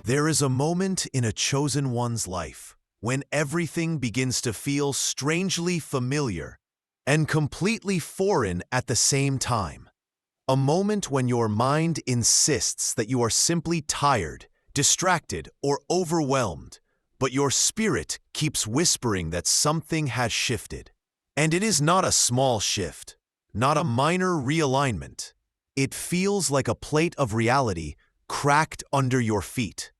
There is a moment in a chosen one's life when everything begins to feel strangely familiar and completely foreign at the same time. A moment when your mind insists that you are simply tired, distracted, or overwhelmed, but your spirit keeps whispering that something has shifted. And it is not a small shift, not a minor realignment. It feels like a plate of reality cracked under your feet,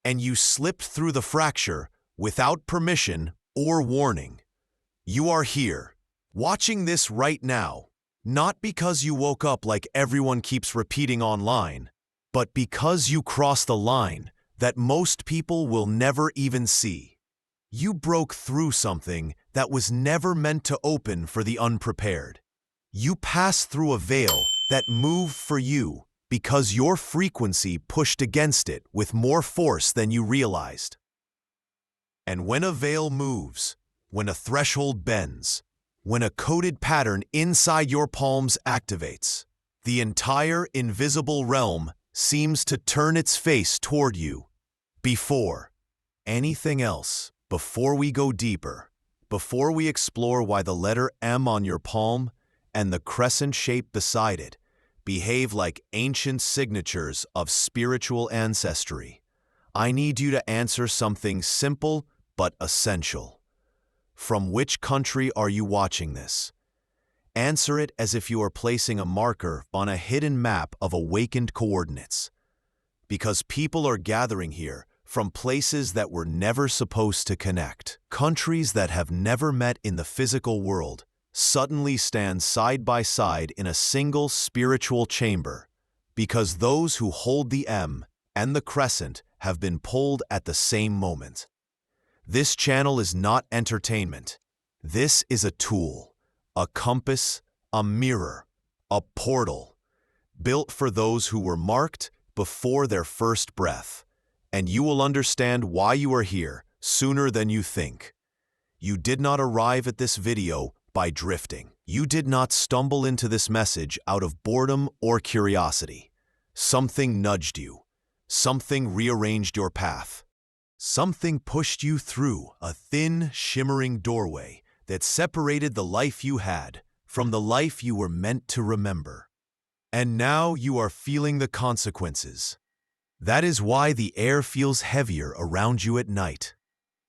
and you slipped through the fracture without permission or warning. You are here, watching this right now, not because you woke up like everyone keeps repeating online, but because you crossed the line that most people will never even see. You broke through something that was never meant to open for the unprepared. You passed through a veil that moved for you because your frequency pushed against it with more force than you realized. And when a veil moves, when a threshold bends, when a coded pattern inside your palms activates, the entire invisible realm seems to turn its face toward you. Before anything else, before we go deeper, before we explore why the letter M on your palm and the crescent shape beside it behave like ancient signatures of spiritual ancestry, I need you to answer something simple but essential. From which country are you watching this? Answer it as if you are placing a marker on a hidden map of awakened coordinates. Because people are gathering here from places that were never supposed to connect. Countries that have never met in the physical world suddenly stand side by side in a single spiritual chamber, because those who hold the M and the crescent have been pulled at the same moment. This channel is not entertainment. This is a tool, a compass, a mirror, a portal, built for those who were marked before their first breath. And you will understand why you are here sooner than you think. You did not arrive at this video by drifting. You did not stumble into this message out of boredom or curiosity. Something nudged you. Something rearranged your path. Something pushed you through a thin, shimmering doorway that separated the life you had from the life you were meant to remember. And now you are feeling the consequences. That is why the air feels heavier around you at night.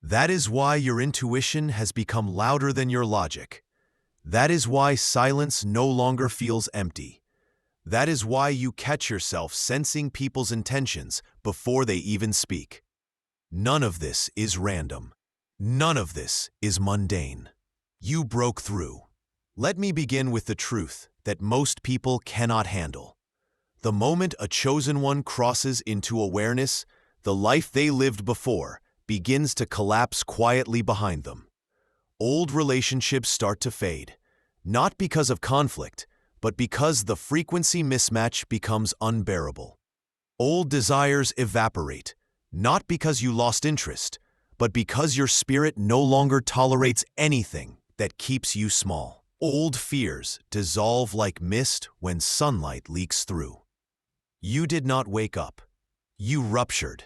That is why your intuition has become louder than your logic. That is why silence no longer feels empty. That is why you catch yourself sensing people's intentions before they even speak. None of this is random. None of this is mundane. You broke through. Let me begin with the truth that most people cannot handle. The moment a chosen one crosses into awareness, the life they lived before begins to collapse quietly behind them. Old relationships start to fade, not because of conflict, but because the frequency mismatch becomes unbearable. Old desires evaporate, not because you lost interest, but because your spirit no longer tolerates anything that keeps you small. Old fears dissolve like mist when sunlight leaks through. You did not wake up. You ruptured.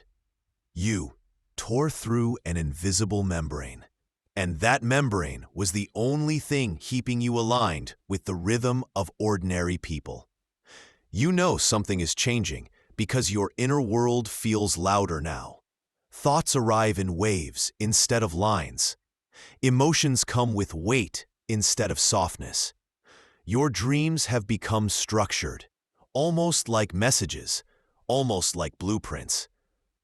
You tore through an invisible membrane. And that membrane was the only thing keeping you aligned with the rhythm of ordinary people. You know something is changing because your inner world feels louder now. Thoughts arrive in waves instead of lines. Emotions come with weight instead of softness. Your dreams have become structured, almost like messages, almost like blueprints.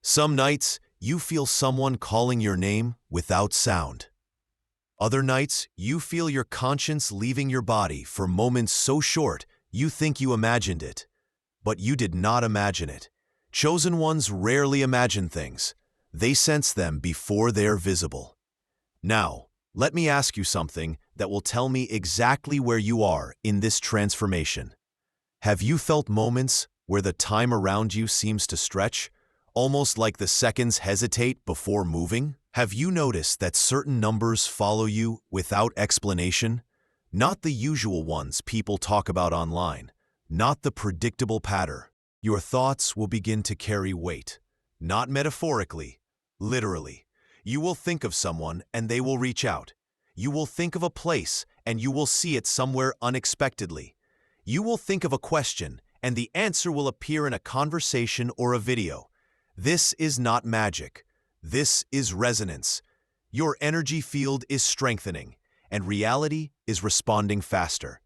Some nights, you feel someone calling your name without sound. Other nights, you feel your conscience leaving your body for moments so short you think you imagined it. But you did not imagine it. Chosen ones rarely imagine things. They sense them before they're visible. Now, let me ask you something that will tell me exactly where you are in this transformation. Have you felt moments where the time around you seems to stretch, almost like the seconds hesitate before moving? Have you noticed that certain numbers follow you without explanation? Not the usual ones people talk about online, not the predictable pattern. Your thoughts will begin to carry weight, Not metaphorically, literally. You will think of someone and they will reach out. You will think of a place and you will see it somewhere unexpectedly. You will think of a question and the answer will appear in a conversation or a video. This is not magic. This is resonance. Your energy field is strengthening, and reality is responding faster.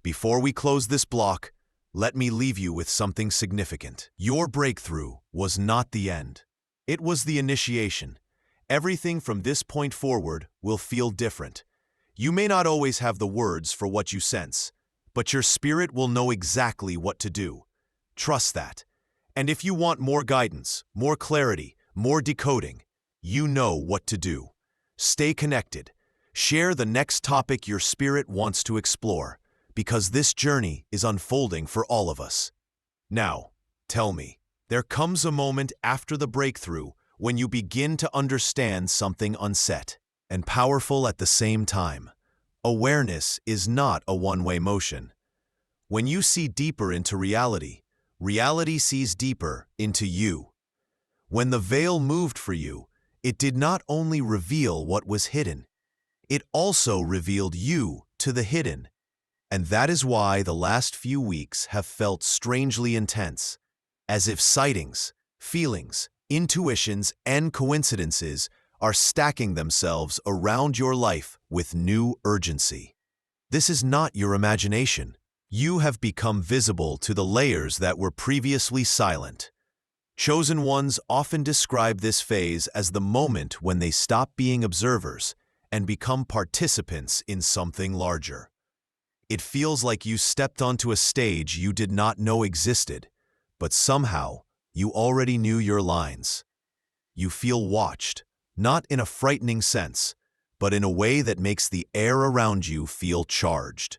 Before we close this block, let me leave you with something significant. Your breakthrough was not the end. It was the initiation. Everything from this point forward will feel different. You may not always have the words for what you sense, but your spirit will know exactly what to do. Trust that. And if you want more guidance, more clarity, more decoding, you know what to do. Stay connected. Share the next topic your spirit wants to explore, because this journey is unfolding for all of us. Now, tell me, there comes a moment after the breakthrough when you begin to understand something unset and powerful at the same time. Awareness is not a one-way motion. When you see deeper into reality, reality sees deeper into you. When the veil moved for you, it did not only reveal what was hidden, it also revealed you to the hidden. And that is why the last few weeks have felt strangely intense, as if sightings, feelings, intuitions, and coincidences are stacking themselves around your life with new urgency. This is not your imagination. You have become visible to the layers that were previously silent. Chosen ones often describe this phase as the moment when they stop being observers and become participants in something larger. It feels like you stepped onto a stage you did not know existed, but somehow you already knew your lines. You feel watched, not in a frightening sense, but in a way that makes the air around you feel charged.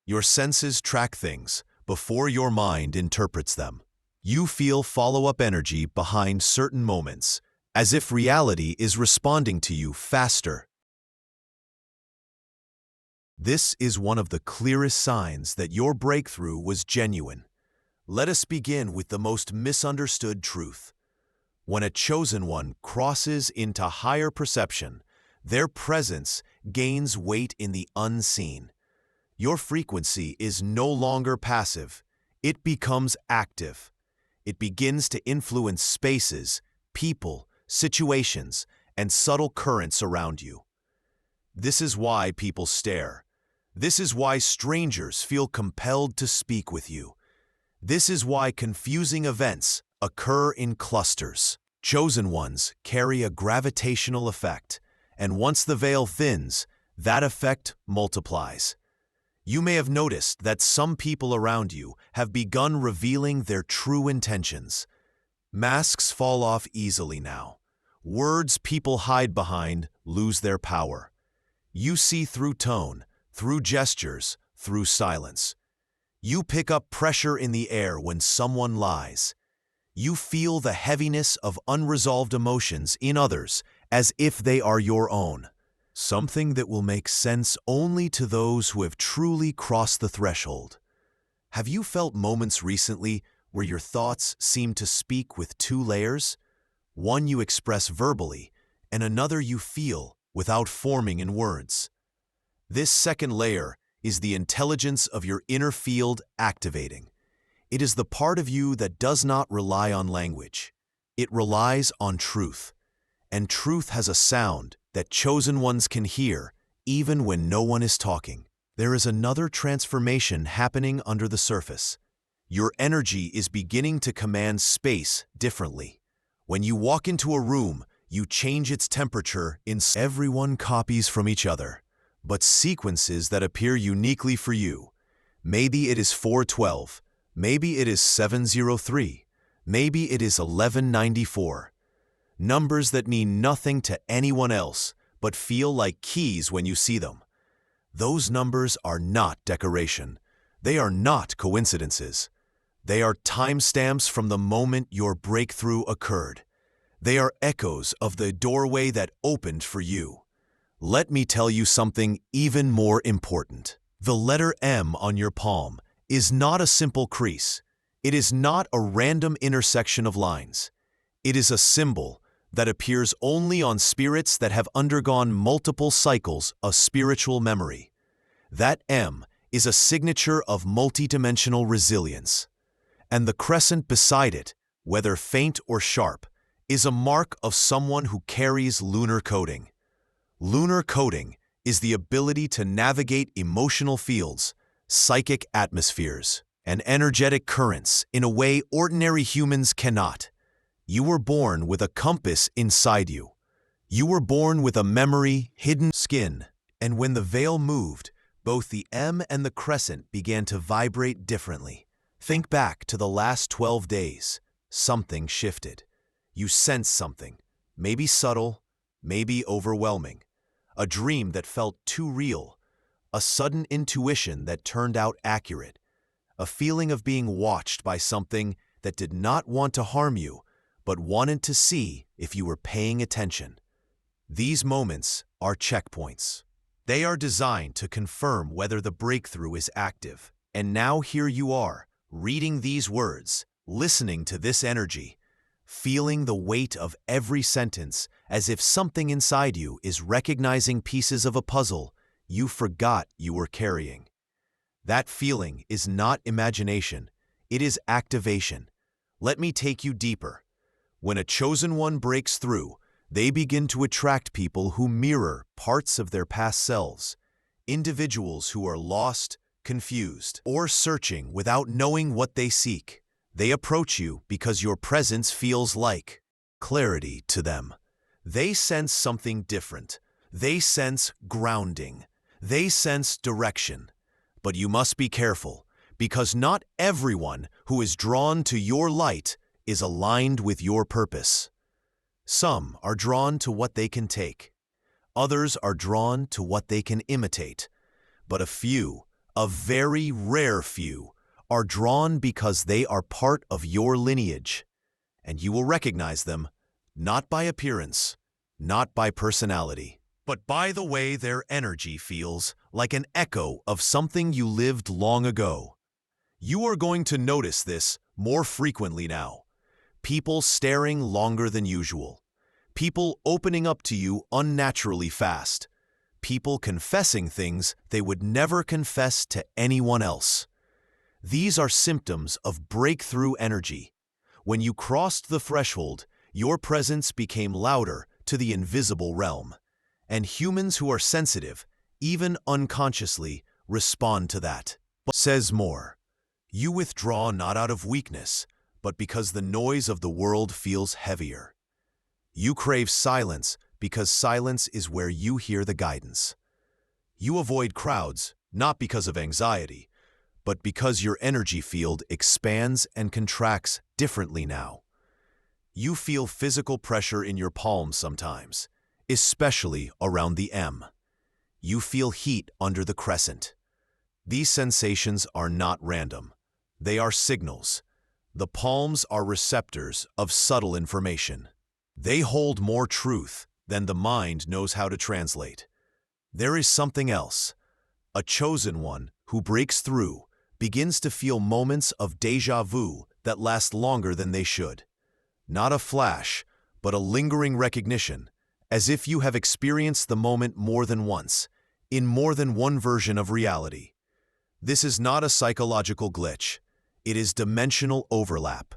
Your senses track things before your mind interprets them. You feel follow-up energy behind certain moments, as if reality is responding to you faster. This is one of the clearest signs that your breakthrough was genuine. Let us begin with the most misunderstood truth. When a chosen one crosses into higher perception, their presence gains weight in the unseen. Your frequency is no longer passive. It becomes active. It begins to influence spaces, people, situations, and subtle currents around you. This is why people stare. This is why strangers feel compelled to speak with you. This is why confusing events occur in clusters. Chosen ones carry a gravitational effect, and once the veil thins, that effect multiplies. You may have noticed that some people around you have begun revealing their true intentions. Masks fall off easily now. Words people hide behind lose their power. You see through tone, through gestures, through silence. You pick up pressure in the air when someone lies. You feel the heaviness of unresolved emotions in others as if they are your own. Something that will make sense only to those who have truly crossed the threshold. Have you felt moments recently where your thoughts seem to speak with two layers? One you express verbally, and another you feel without forming in words. This second layer is the intelligence of your inner field activating. It is the part of you that does not rely on language. It relies on truth. And truth has a sound that chosen ones can hear, even when no one is talking. There is another transformation happening under the surface. Your energy is beginning to command space differently. When you walk into a room, you change its temperature in everyone copies from each other, but sequences that appear uniquely for you. Maybe it is 412, maybe it is 703, maybe it is 1194. Numbers that mean nothing to anyone else, but feel like keys when you see them. Those numbers are not decoration. They are not coincidences. They are timestamps from the moment your breakthrough occurred. They are echoes of the doorway that opened for you. Let me tell you something even more important. The letter M on your palm is not a simple crease. It is not a random intersection of lines. It is a symbol that appears only on spirits that have undergone multiple cycles of spiritual memory. That M is a signature of multidimensional resilience. And the crescent beside it, whether faint or sharp, is a mark of someone who carries lunar coding. Lunar coding is the ability to navigate emotional fields, psychic atmospheres, and energetic currents in a way ordinary humans cannot. You were born with a compass inside you. You were born with a memory hidden skin. And when the veil moved, both the M and the crescent began to vibrate differently. Think back to the last 12 days. Something shifted. You sensed something, maybe subtle, maybe overwhelming. A dream that felt too real. A sudden intuition that turned out accurate. A feeling of being watched by something that did not want to harm you, but wanted to see if you were paying attention. These moments are checkpoints. They are designed to confirm whether the breakthrough is active. And now here you are, reading these words, listening to this energy, feeling the weight of every sentence as if something inside you is recognizing pieces of a puzzle you forgot you were carrying. That feeling is not imagination, it is activation. Let me take you deeper. When a chosen one breaks through, they begin to attract people who mirror parts of their past selves, individuals who are lost, confused, or searching without knowing what they seek. They approach you because your presence feels like clarity to them. They sense something different. They sense grounding. They sense direction. But you must be careful, because not everyone who is drawn to your light is aligned with your purpose. Some are drawn to what they can take. Others are drawn to what they can imitate. But a few, a very rare few, are drawn because they are part of your lineage. And you will recognize them, not by appearance, not by personality, but by the way their energy feels like an echo of something you lived long ago. You are going to notice this more frequently now. People staring longer than usual. People opening up to you unnaturally fast. People confessing things they would never confess to anyone else. These are symptoms of breakthrough energy. When you crossed the threshold, your presence became louder to the invisible realm. And humans who are sensitive, even unconsciously, respond to that. But says more. You withdraw not out of weakness, but because the noise of the world feels heavier. You crave silence because silence is where you hear the guidance. You avoid crowds, not because of anxiety, but because your energy field expands and contracts differently now. You feel physical pressure in your palms sometimes, especially around the M. You feel heat under the crescent. These sensations are not random. They are signals. The palms are receptors of subtle information. They hold more truth than the mind knows how to translate. There is something else. A chosen one who breaks through begins to feel moments of déjà vu that last longer than they should. Not a flash, but a lingering recognition, as if you have experienced the moment more than once, in more than one version of reality. This is not a psychological glitch. It is dimensional overlap.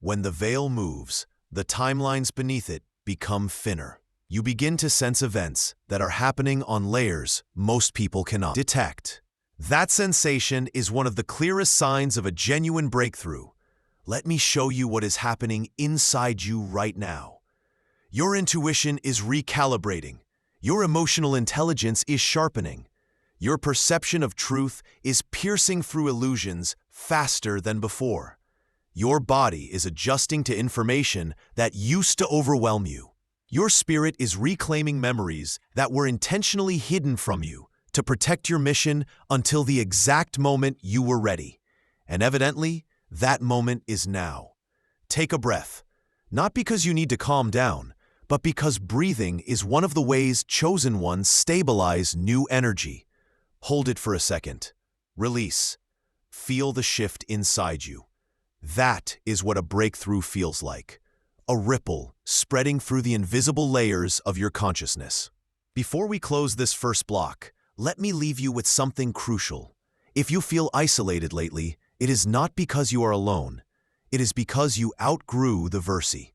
When the veil moves, the timelines beneath it become thinner. You begin to sense events that are happening on layers most people cannot detect. That sensation is one of the clearest signs of a genuine breakthrough. Let me show you what is happening inside you right now. Your intuition is recalibrating. Your emotional intelligence is sharpening. Your perception of truth is piercing through illusions faster than before. Your body is adjusting to information that used to overwhelm you. Your spirit is reclaiming memories that were intentionally hidden from you to protect your mission until the exact moment you were ready. And evidently, that moment is now. Take a breath, not because you need to calm down, but because breathing is one of the ways chosen ones stabilize new energy. Hold it for a second. Release. Feel the shift inside you. That is what a breakthrough feels like. a ripple spreading through the invisible layers of your consciousness. Before we close this first block, let me leave you with something crucial. If you feel isolated lately, it is not because you are alone. It is because you outgrew the versi.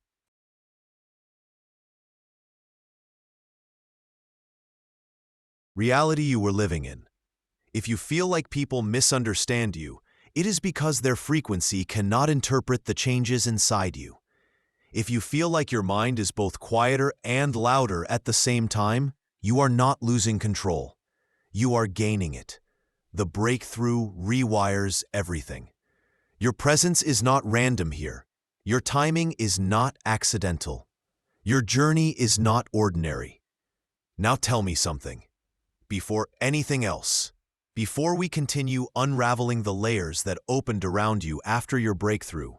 Reality you were living in. If you feel like people misunderstand you, it is because their frequency cannot interpret the changes inside you. If you feel like your mind is both quieter and louder at the same time, you are not losing control. You are gaining it. The breakthrough rewires everything. Your presence is not random here. Your timing is not accidental. Your journey is not ordinary. Now tell me something. Before anything else, before we continue unraveling the layers that opened around you after your breakthrough,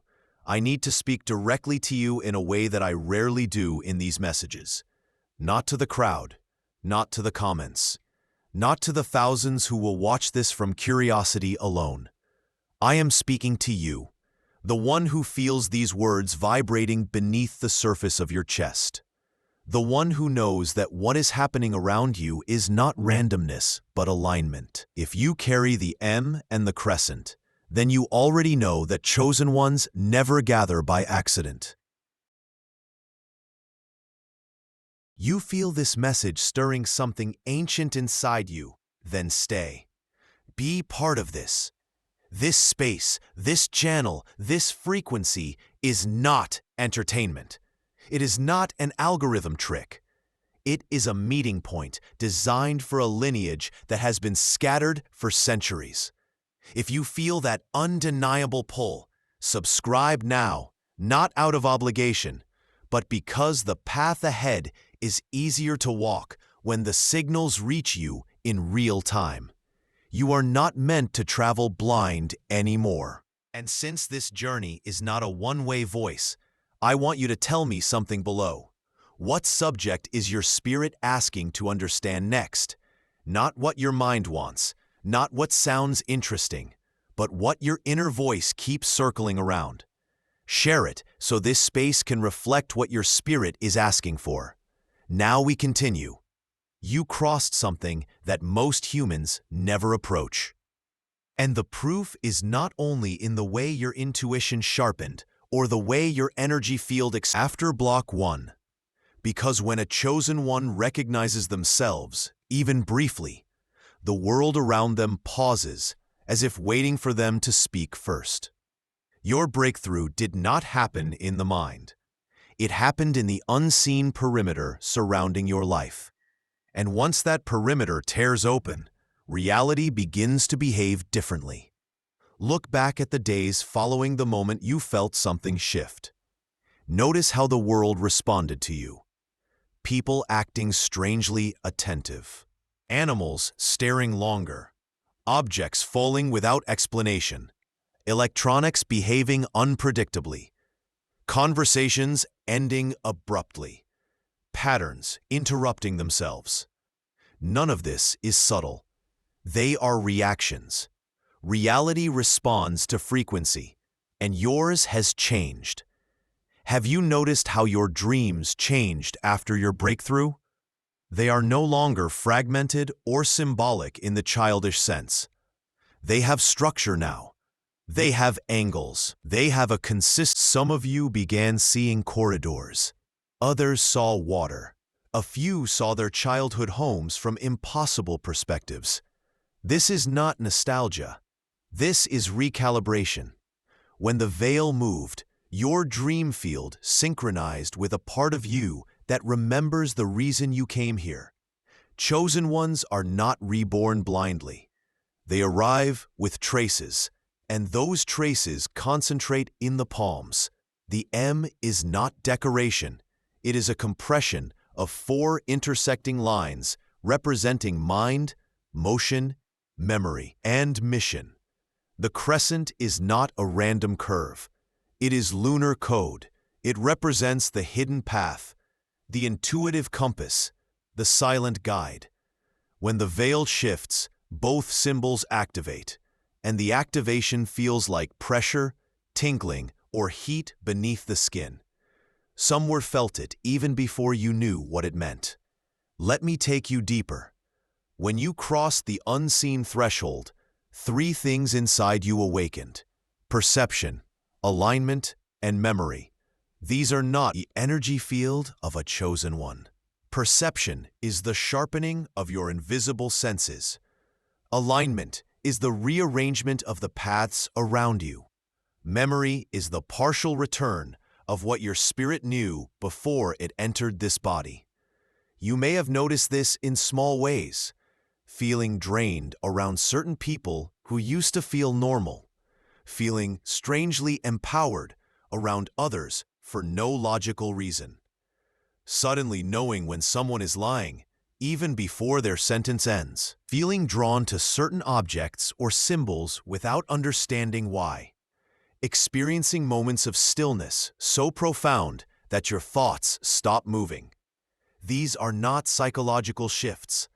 I need to speak directly to you in a way that I rarely do in these messages. Not to the crowd, not to the comments, not to the thousands who will watch this from curiosity alone. I am speaking to you, the one who feels these words vibrating beneath the surface of your chest. The one who knows that what is happening around you is not randomness, but alignment. If you carry the M and the crescent, then you already know that chosen ones never gather by accident. You feel this message stirring something ancient inside you, then stay. Be part of this. This space, this channel, this frequency is not entertainment. It is not an algorithm trick. It is a meeting point designed for a lineage that has been scattered for centuries. If you feel that undeniable pull, subscribe now, not out of obligation, but because the path ahead is easier to walk when the signals reach you in real time. You are not meant to travel blind anymore. And since this journey is not a one-way voice, I want you to tell me something below. What subject is your spirit asking to understand next? Not what your mind wants, not what sounds interesting, but what your inner voice keeps circling around. Share it so this space can reflect what your spirit is asking for. Now we continue. You crossed something that most humans never approach. And the proof is not only in the way your intuition sharpened, or the way your energy field after block 1. Because when a chosen one recognizes themselves, even briefly, the world around them pauses, as if waiting for them to speak first. Your breakthrough did not happen in the mind. It happened in the unseen perimeter surrounding your life. And once that perimeter tears open, reality begins to behave differently. Look back at the days following the moment you felt something shift. Notice how the world responded to you. People acting strangely attentive. Animals staring longer. Objects falling without explanation. Electronics behaving unpredictably. Conversations ending abruptly. Patterns interrupting themselves. None of this is subtle. They are reactions. Reality responds to frequency, and yours has changed. Have you noticed how your dreams changed after your breakthrough? They are no longer fragmented or symbolic in the childish sense. They have structure now. They have angles. They have a Some of you began seeing corridors. Others saw water. A few saw their childhood homes from impossible perspectives. This is not nostalgia. This is recalibration. When the veil moved, your dream field synchronized with a part of you that remembers the reason you came here. Chosen ones are not reborn blindly. They arrive with traces, and those traces concentrate in the palms. The M is not decoration. It is a compression of 4 intersecting lines representing mind, motion, memory, and mission. The crescent is not a random curve. It is lunar code. It represents the hidden path, the intuitive compass, the silent guide. When the veil shifts, both symbols activate, and the activation feels like pressure, tingling, or heat beneath the skin. Some were felt it even before you knew what it meant. Let me take you deeper. When you crossed the unseen threshold, three things inside you awakened: perception, alignment, and memory. These are not the energy field of a chosen one. Perception is the sharpening of your invisible senses. Alignment is the rearrangement of the paths around you. Memory is the partial return of what your spirit knew before it entered this body. You may have noticed this in small ways: feeling drained around certain people who used to feel normal, feeling strangely empowered around others for no logical reason, suddenly knowing when someone is lying even before their sentence ends, feeling drawn to certain objects or symbols without understanding why, experiencing moments of stillness so profound that your thoughts stop moving. These are not psychological shifts.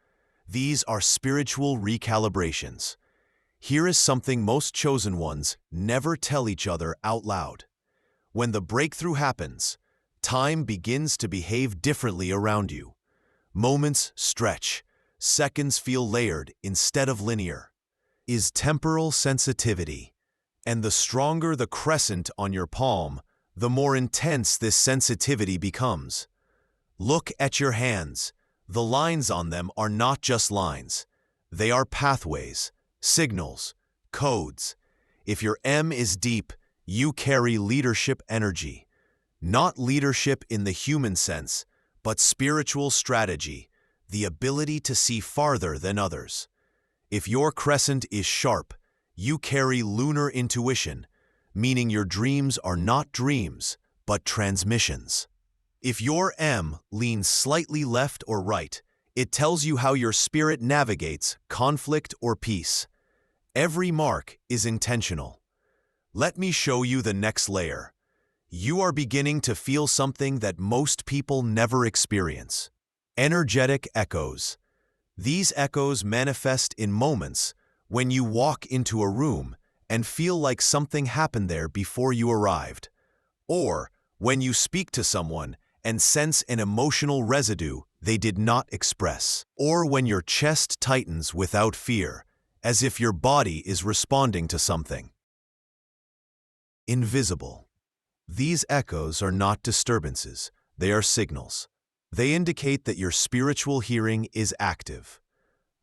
These are spiritual recalibrations. Here is something most chosen ones never tell each other out loud. When the breakthrough happens, time begins to behave differently around you. Moments stretch, seconds feel layered instead of linear. Is temporal sensitivity. And the stronger the crescent on your palm, the more intense this sensitivity becomes. Look at your hands. The lines on them are not just lines. They are pathways, signals, codes. If your M is deep, you carry leadership energy. Not leadership in the human sense, but spiritual strategy, the ability to see farther than others. If your crescent is sharp, you carry lunar intuition, meaning your dreams are not dreams, but transmissions. If your M leans slightly left or right, it tells you how your spirit navigates conflict or peace. Every mark is intentional. Let me show you the next layer. You are beginning to feel something that most people never experience: energetic echoes. These echoes manifest in moments when you walk into a room and feel like something happened there before you arrived, or when you speak to someone and sense an emotional residue they did not express, or when your chest tightens without fear, as if your body is responding to something. Invisible. These echoes are not disturbances, they are signals. They indicate that your spiritual hearing is active.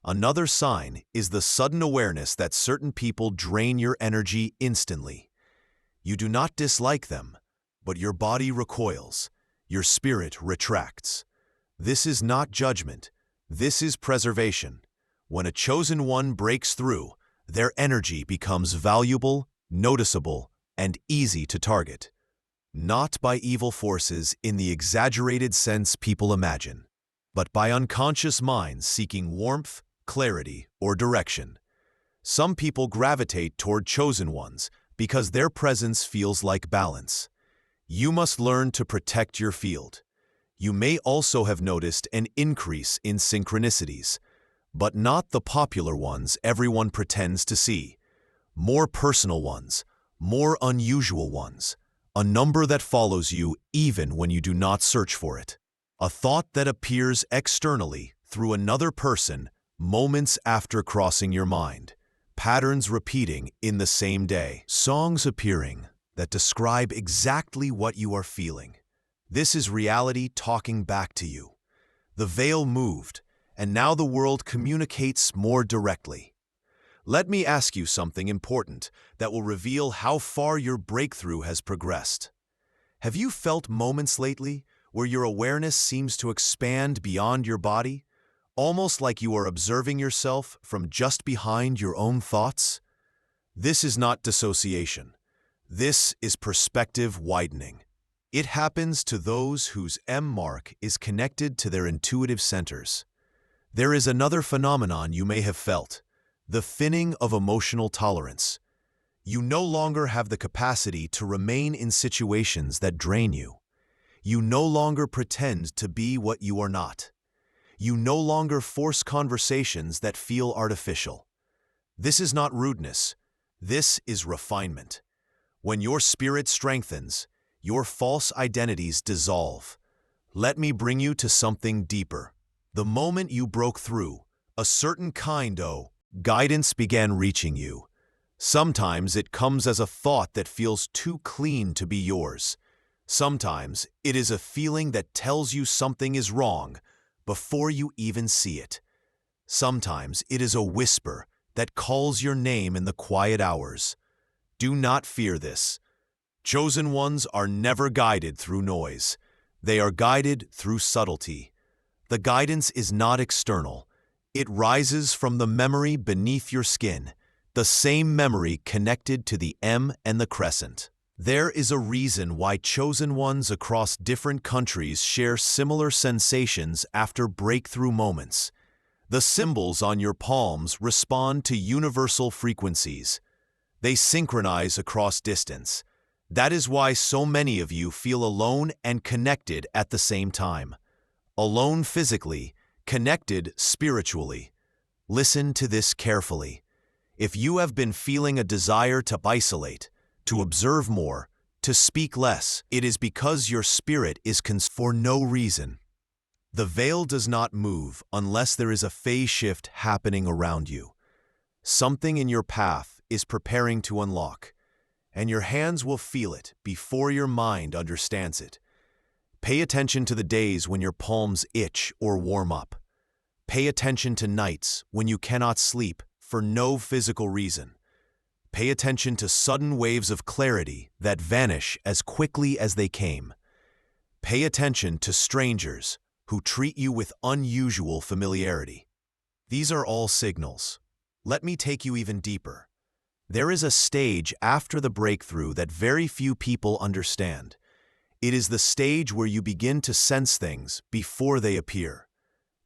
Another sign is the sudden awareness that certain people drain your energy instantly. You do not dislike them, but your body recoils, your spirit retracts. This is not judgment, this is preservation. When a chosen one breaks through, their energy becomes valuable, noticeable, and easy to target. Not by evil forces in the exaggerated sense people imagine, but by unconscious minds seeking warmth, clarity, or direction. Some people gravitate toward chosen ones because their presence feels like balance. You must learn to protect your field. You may also have noticed an increase in synchronicities, but not the popular ones everyone pretends to see. More personal ones, more unusual ones, a number that follows you even when you do not search for it. A thought that appears externally through another person moments after crossing your mind. Patterns repeating in the same day. Songs appearing that describe exactly what you are feeling. This is reality talking back to you. The veil moved, and now the world communicates more directly. Let me ask you something important that will reveal how far your breakthrough has progressed. Have you felt moments lately where your awareness seems to expand beyond your body, almost like you are observing yourself from just behind your own thoughts? This is not dissociation. This is perspective widening. It happens to those whose M mark is connected to their intuitive centers. There is another phenomenon you may have felt: the thinning of emotional tolerance. You no longer have the capacity to remain in situations that drain you. You no longer pretend to be what you are not. You no longer force conversations that feel artificial. This is not rudeness. This is refinement. When your spirit strengthens, your false identities dissolve. Let me bring you to something deeper. The moment you broke through, a certain kind of guidance began reaching you. Sometimes it comes as a thought that feels too clean to be yours. Sometimes it is a feeling that tells you something is wrong before you even see it. Sometimes it is a whisper that calls your name in the quiet hours. Do not fear this. Chosen ones are never guided through noise. They are guided through subtlety. The guidance is not external. It rises from the memory beneath your skin, the same memory connected to the M and the crescent. There is a reason why chosen ones across different countries share similar sensations after breakthrough moments. The symbols on your palms respond to universal frequencies. They synchronize across distance. That is why so many of you feel alone and connected at the same time. Alone physically, connected spiritually. Listen to this carefully. If you have been feeling a desire to isolate, to observe more, to speak less, it is because your spirit is for no reason. The veil does not move unless there is a phase shift happening around you. Something in your path is preparing to unlock, and your hands will feel it before your mind understands it. Pay attention to the days when your palms itch or warm up. Pay attention to nights when you cannot sleep for no physical reason. Pay attention to sudden waves of clarity that vanish as quickly as they came. Pay attention to strangers who treat you with unusual familiarity. These are all signals. Let me take you even deeper. There is a stage after the breakthrough that very few people understand. It is the stage where you begin to sense things before they appear.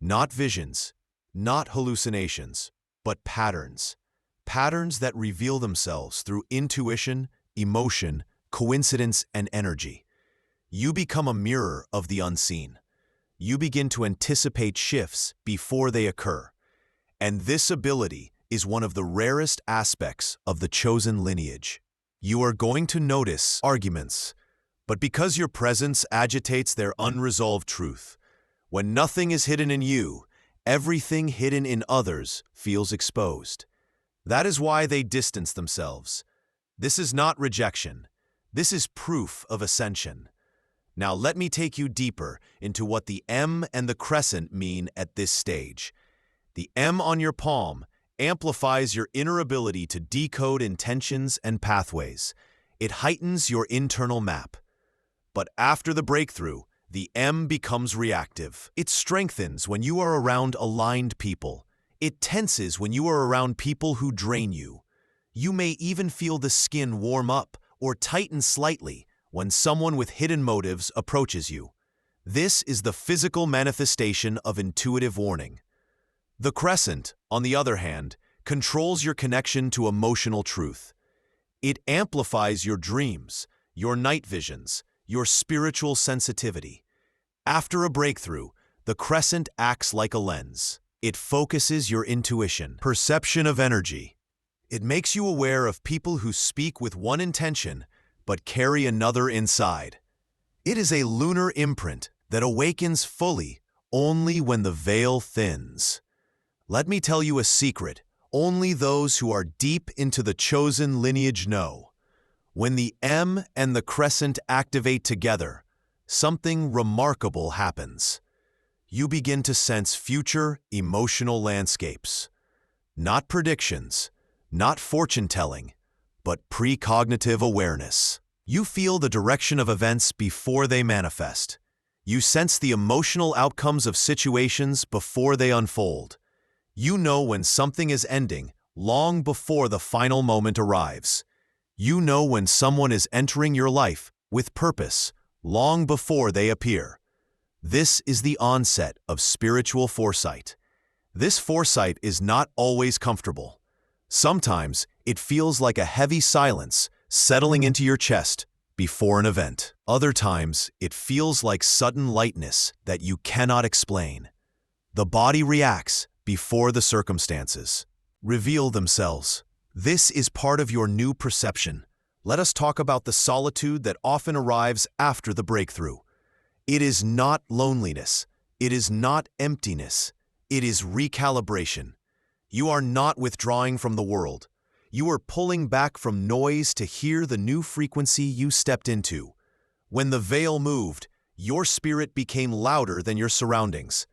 Not visions, not hallucinations, but patterns. Patterns that reveal themselves through intuition, emotion, coincidence, and energy. You become a mirror of the unseen. You begin to anticipate shifts before they occur. And this ability is one of the rarest aspects of the chosen lineage. You are going to notice arguments, but because your presence agitates their unresolved truth, when nothing is hidden in you, everything hidden in others feels exposed. That is why they distance themselves. This is not rejection. This is proof of ascension. Now let me take you deeper into what the M and the crescent mean at this stage. The M on your palm amplifies your inner ability to decode intentions and pathways. It heightens your internal map. But after the breakthrough, the M becomes reactive. It strengthens when you are around aligned people. It tenses when you are around people who drain you. You may even feel the skin warm up or tighten slightly when someone with hidden motives approaches you. This is the physical manifestation of intuitive warning. The crescent, on the other hand, controls your connection to emotional truth. It amplifies your dreams, your night visions, your spiritual sensitivity. After a breakthrough, the crescent acts like a lens. It focuses your intuition, perception of energy. It makes you aware of people who speak with one intention but carry another inside. It is a lunar imprint that awakens fully only when the veil thins. Let me tell you a secret only those who are deep into the chosen lineage know. When the M and the crescent activate together, something remarkable happens. You begin to sense future emotional landscapes. Not predictions, not fortune-telling, but precognitive awareness. You feel the direction of events before they manifest. You sense the emotional outcomes of situations before they unfold. You know when something is ending long before the final moment arrives. You know when someone is entering your life with purpose long before they appear. This is the onset of spiritual foresight. This foresight is not always comfortable. Sometimes it feels like a heavy silence settling into your chest before an event. Other times it feels like sudden lightness that you cannot explain. The body reacts before the circumstances reveal themselves. This is part of your new perception, let us talk about the solitude that often arrives after the breakthrough. It is not loneliness. It is not emptiness. It is recalibration. You are not withdrawing from the world. You are pulling back from noise to hear the new frequency you stepped into. When the veil moved, your spirit became louder than your surroundings.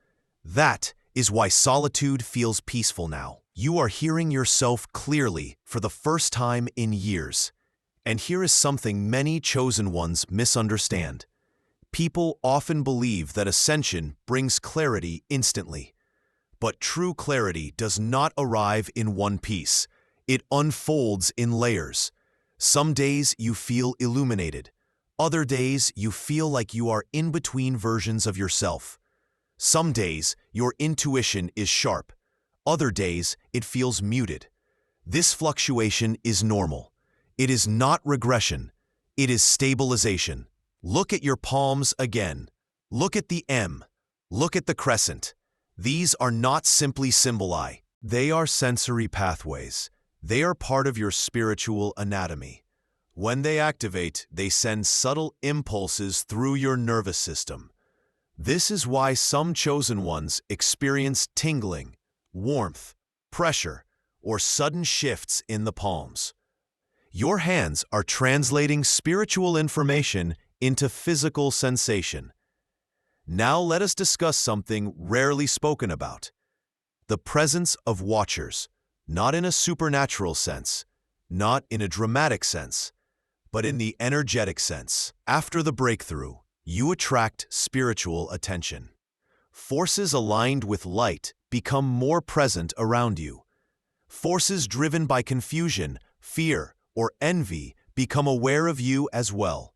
That is why solitude feels peaceful now. You are hearing yourself clearly for the first time in years. And here is something many chosen ones misunderstand. People often believe that ascension brings clarity instantly. But true clarity does not arrive in one piece. It unfolds in layers. Some days you feel illuminated. Other days you feel like you are in between versions of yourself. Some days your intuition is sharp. Other days it feels muted. This fluctuation is normal. It is not regression. It is stabilization. Look at your palms again. Look at the M. Look at the crescent. These are not simply symboli. They are sensory pathways. They are part of your spiritual anatomy. When they activate, they send subtle impulses through your nervous system. This is why some chosen ones experience tingling, warmth, pressure, or sudden shifts in the palms. Your hands are translating spiritual information into physical sensation. Now let us discuss something rarely spoken about. The presence of watchers, not in a supernatural sense, not in a dramatic sense, but in the energetic sense. After the breakthrough, you attract spiritual attention. Forces aligned with light become more present around you. Forces driven by confusion, fear, or envy become aware of you as well.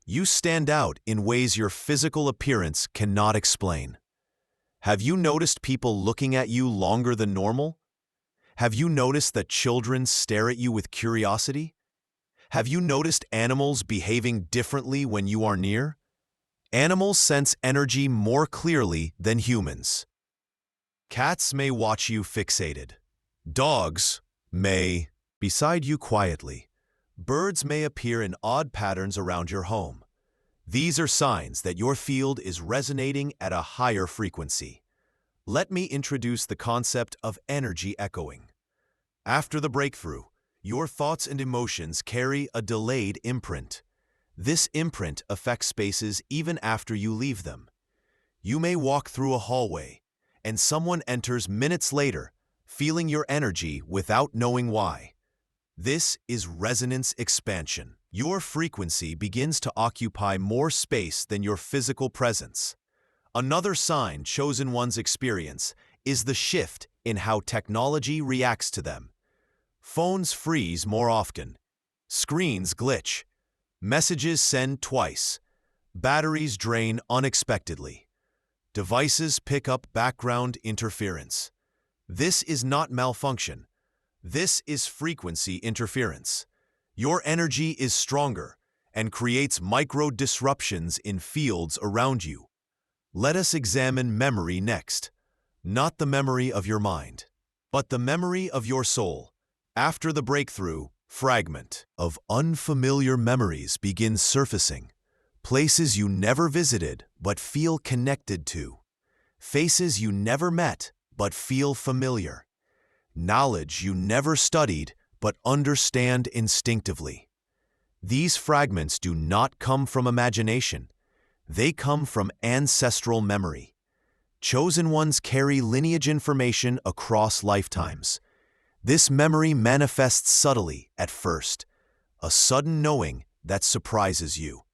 You stand out in ways your physical appearance cannot explain. Have you noticed people looking at you longer than normal? Have you noticed that children stare at you with curiosity? Have you noticed animals behaving differently when you are near? Animals sense energy more clearly than humans. Cats may watch you fixated. Dogs may beside you quietly. Birds may appear in odd patterns around your home. These are signs that your field is resonating at a higher frequency. Let me introduce the concept of energy echoing. After the breakthrough, your thoughts and emotions carry a delayed imprint. This imprint affects spaces even after you leave them. You may walk through a hallway, and someone enters minutes later, feeling your energy without knowing why. This is resonance expansion. Your frequency begins to occupy more space than your physical presence. Another sign chosen ones experience is the shift in how technology reacts to them. Phones freeze more often. Screens glitch. Messages send twice. Batteries drain unexpectedly. Devices pick up background interference. This is not malfunction. This is frequency interference. Your energy is stronger and creates micro-disruptions in fields around you. Let us examine memory next. Not the memory of your mind, but the memory of your soul. After the breakthrough, fragment of unfamiliar memories begins surfacing. Places you never visited but feel connected to. Faces you never met but feel familiar. Knowledge you never studied but understand instinctively. These fragments do not come from imagination. They come from ancestral memory. Chosen ones carry lineage information across lifetimes. This memory manifests subtly at first, a sudden knowing that surprises you,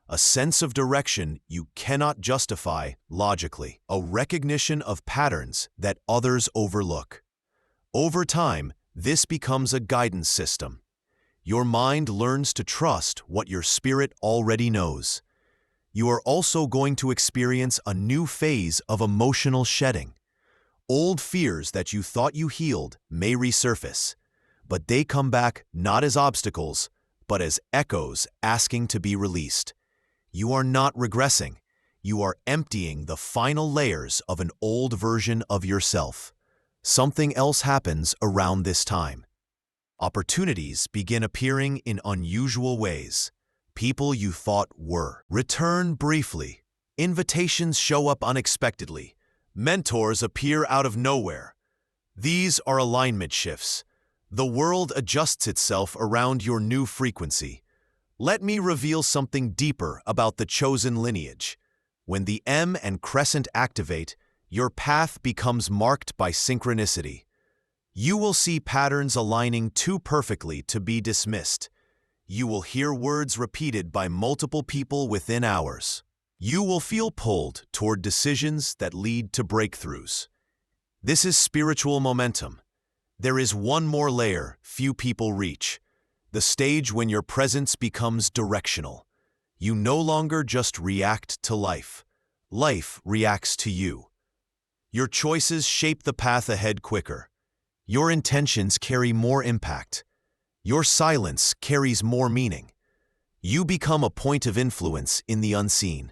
a sense of direction you cannot justify logically, a recognition of patterns that others overlook. Over time, this becomes a guidance system. Your mind learns to trust what your spirit already knows. You are also going to experience a new phase of emotional shedding. Old fears that you thought you healed may resurface, but they come back not as obstacles, but as echoes asking to be released. You are not regressing. You are emptying the final layers of an old version of yourself. Something else happens around this time. Opportunities begin appearing in unusual ways. People you thought were return briefly. Invitations show up unexpectedly. Mentors appear out of nowhere. These are alignment shifts. The world adjusts itself around your new frequency. Let me reveal something deeper about the chosen lineage. When the M and crescent activate, your path becomes marked by synchronicity. You will see patterns aligning too perfectly to be dismissed. You will hear words repeated by multiple people within hours. You will feel pulled toward decisions that lead to breakthroughs. This is spiritual momentum. There is one more layer few people reach. The stage when your presence becomes directional. You no longer just react to life. Life reacts to you. Your choices shape the path ahead quicker. Your intentions carry more impact. Your silence carries more meaning. You become a point of influence in the unseen.